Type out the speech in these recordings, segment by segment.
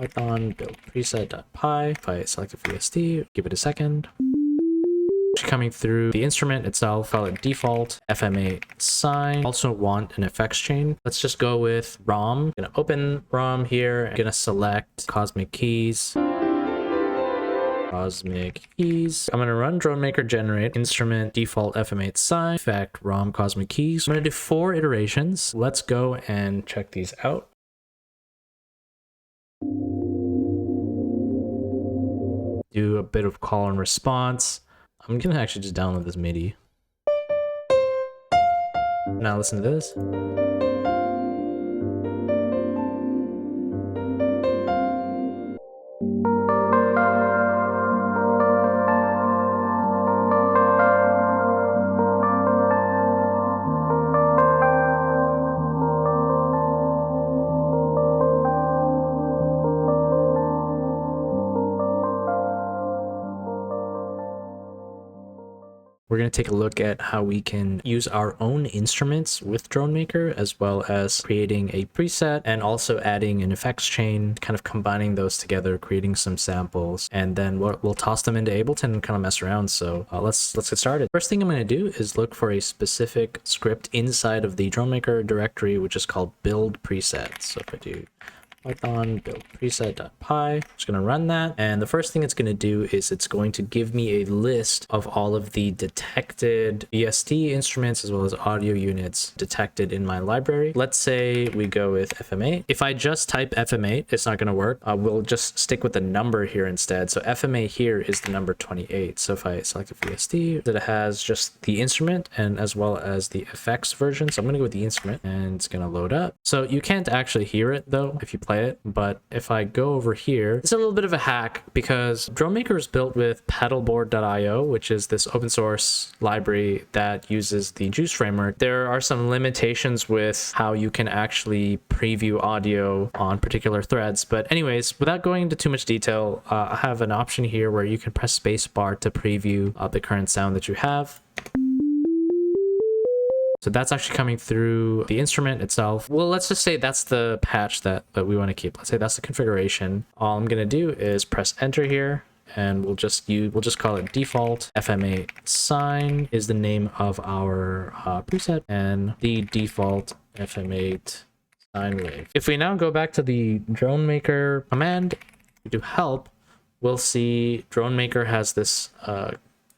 Python build preset.py. If I select a VST, give it a second. Coming through the instrument itself, call it default FMA sign. Also want an effects chain. Let's just go with ROM. I'm gonna open ROM here. I'm gonna select Cosmic Keys. I'm gonna run Dronmakr generate instrument default FMA sign effect ROM Cosmic Keys. I'm gonna do 4 iterations. Let's go and check these out. Do a bit of call and response. I'm gonna actually just download this MIDI. Now listen to this. We're going to take a look at how we can use our own instruments with Dronmakr, as well as creating a preset and also adding an effects chain, kind of combining those together, creating some samples, and then we'll toss them into Ableton and kind of mess around. So let's get started. First thing I'm going to do is look for a specific script inside of the Dronmakr directory, which is called build preset. So if I do Python build preset.py, I'm just going to run that, and the first thing it's going to do is it's going to give me a list of all of the detected VST instruments as well as audio units detected in my library. Let's say we go with FMA. If I just type FMA, it's not going to work. We'll just stick with the number here instead. So FMA here is the number 28. So if I select a VST, that it has just the instrument and as well as the effects version. So I'm going to go with the instrument and it's going to load up. So you can't actually hear it though if you play it, but if I go over here, it's a little bit of a hack because Dronmakr is built with pedalboard.io, which is this open source library that uses the Juice framework. There are some limitations with how you can actually preview audio on particular threads, but anyways, without going into too much detail, I have an option here where you can press spacebar to preview the current sound that you have. So that's actually coming through the instrument itself. Well, let's just say that's the patch that we want to keep. Let's say that's the configuration. All I'm going to do is press enter here, and we'll just call it default FMA sign is the name of our preset, and the default FMA sine wave. If we now go back to the Dronmakr command, we do help, we'll see Dronmakr has this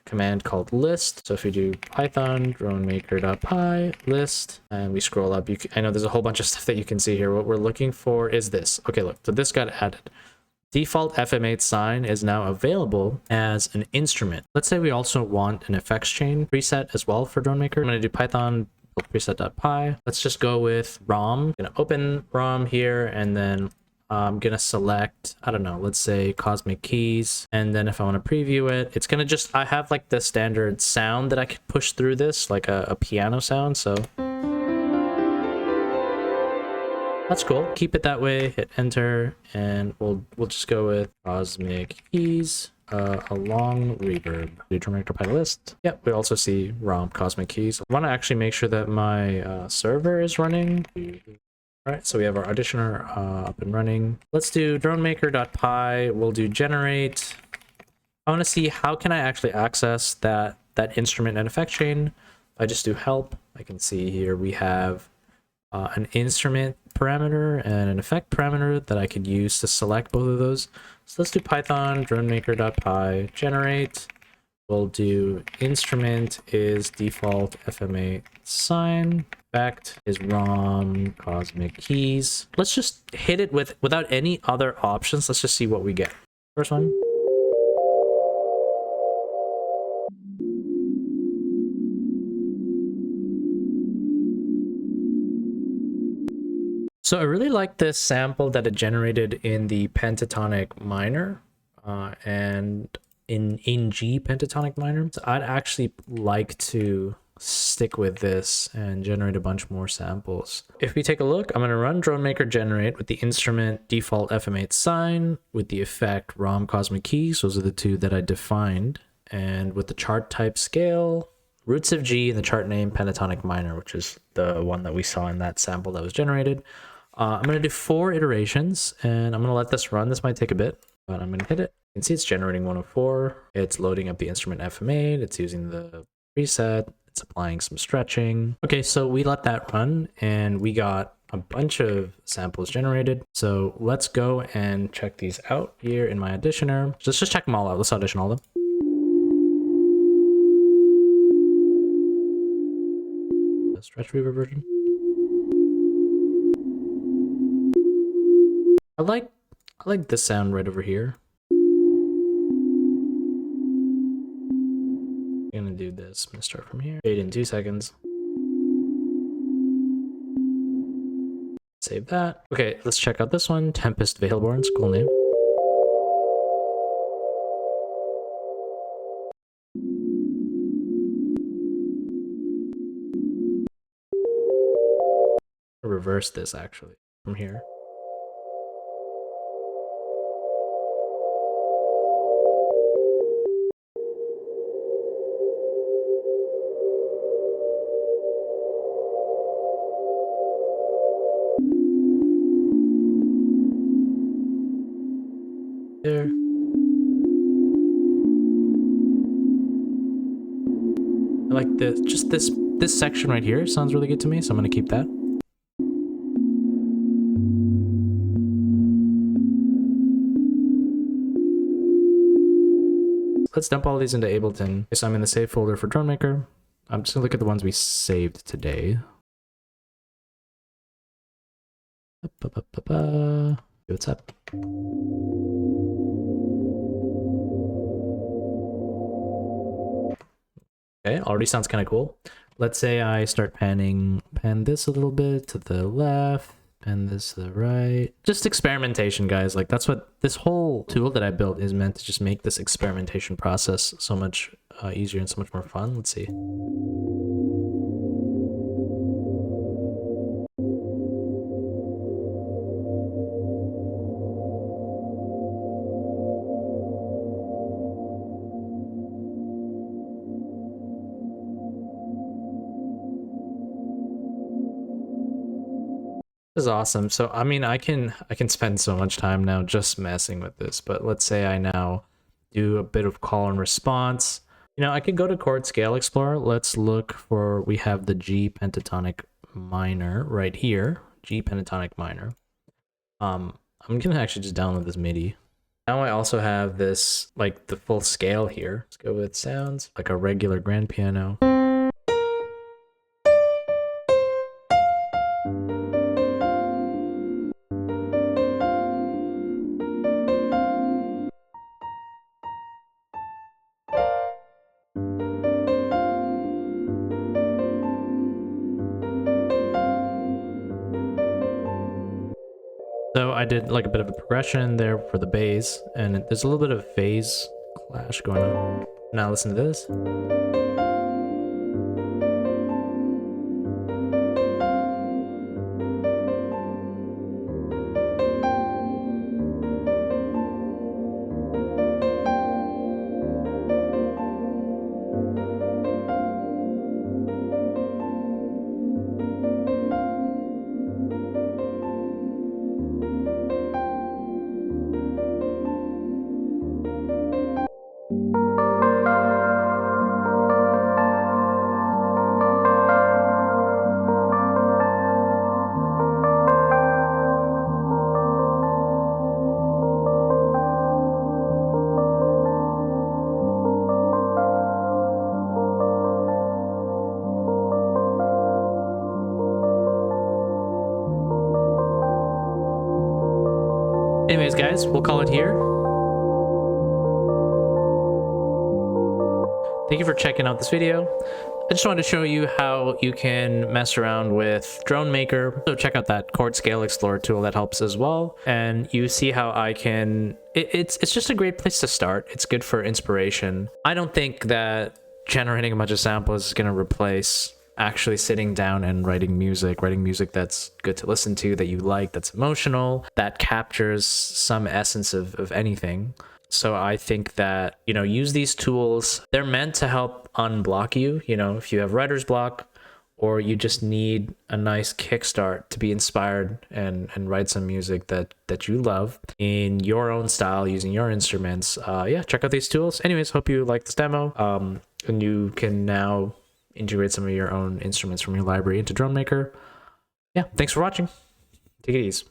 command called list. So if we do Python dronmakr.py list and we scroll up, I know there's a whole bunch of stuff that you can see here. What we're looking for is this. Okay, look, so this got added. Default FMA sign is now available as an instrument. Let's say we also want an effects chain preset as well for Dronmakr. I'm going to do Python preset.py. Let's just go with ROM. I'm going to open ROM here, and then I'm going to select, I don't know, let's say Cosmic Keys. And then if I want to preview it, it's going to I have like the standard sound that I could push through this, like a piano sound. So that's cool. Keep it that way, hit enter, and we'll just go with Cosmic Keys, a long reverb. Do Dronmakr list. Yep, we also see ROM Cosmic Keys. I want to actually make sure that my server is running. All right, so we have our auditioner up and running. Let's do dronmakr.py. We'll do generate. I want to see how can I actually access that instrument and effect chain. If I just do help, I can see here we have an instrument parameter and an effect parameter that I could use to select both of those. So let's do Python dronmakr.py generate. We'll do instrument is default FMA sign. Effect is ROM Cosmic Keys. Let's just hit it without any other options. Let's just see what we get. First one. So I really like this sample that it generated in the pentatonic minor and in G pentatonic minor. So I'd actually like to stick with this and generate a bunch more samples. If we take a look, I'm going to run Dronmakr generate with the instrument default FMA sign, with the effect ROM Cosmic Keys. Those are the two that I defined. And with the chart type scale, roots of G, and the chart name pentatonic minor, which is the one that we saw in that sample that was generated. I'm going to do 4 iterations, and I'm going to let this run. This might take a bit, but I'm going to hit it. You can see it's generating 104. It's loading up the instrument FM8. It's using the preset. It's applying some stretching. Okay, so we let that run, and we got a bunch of samples generated. So let's go and check these out here in my auditioner. Let's just check them all out. Let's audition all of them. The stretch reverb version. I like this sound right over here. I'm gonna do this. I'm gonna start from here. Fade in 2 seconds. Save that. Okay, let's check out this one. Tempest Veilborn. It's a cool name. I'll reverse this actually from here. There. I like this. Just this section right here sounds really good to me, so I'm gonna keep that. Let's dump all these into Ableton. So I'm in the save folder for Dronmakr. I'm just gonna look at the ones we saved today. What's up? Okay, already sounds kind of cool. Let's say I start pan this a little bit to the left, pan this to the right. Just experimentation, guys. Like, that's what this whole tool that I built is meant to just make this experimentation process so much easier and so much more fun. Let's see. This is awesome. So I mean, I can spend so much time now just messing with this, but let's say I now do a bit of call and response. You know, I could go to Chord Scale Explorer. Let's look for, we have the G pentatonic minor right here, G pentatonic minor. I'm gonna actually just download this MIDI. Now I also have this, like, the full scale here. Let's go with sounds like a regular grand piano. So I did like a bit of a progression there for the bass, and there's a little bit of phase clash going on. Now listen to this. Anyways, guys, we'll call it here. Thank you for checking out this video. I just wanted to show you how you can mess around with Dronmakr. So check out that Chord Scale Explorer tool, that helps as well. And you see how I can, it's just a great place to start. It's good for inspiration. I don't think that generating a bunch of samples is going to replace actually sitting down and writing music that's good to listen to, that you like, that's emotional, that captures some essence of anything. So I think that, you know, use these tools. They're meant to help unblock you, you know, if you have writer's block or you just need a nice kickstart to be inspired and write some music that you love in your own style using your instruments, yeah, check out these tools. Anyways, hope you like this demo, and you can now integrate some of your own instruments from your library into Dronmakr. Yeah, thanks for watching. Take it easy.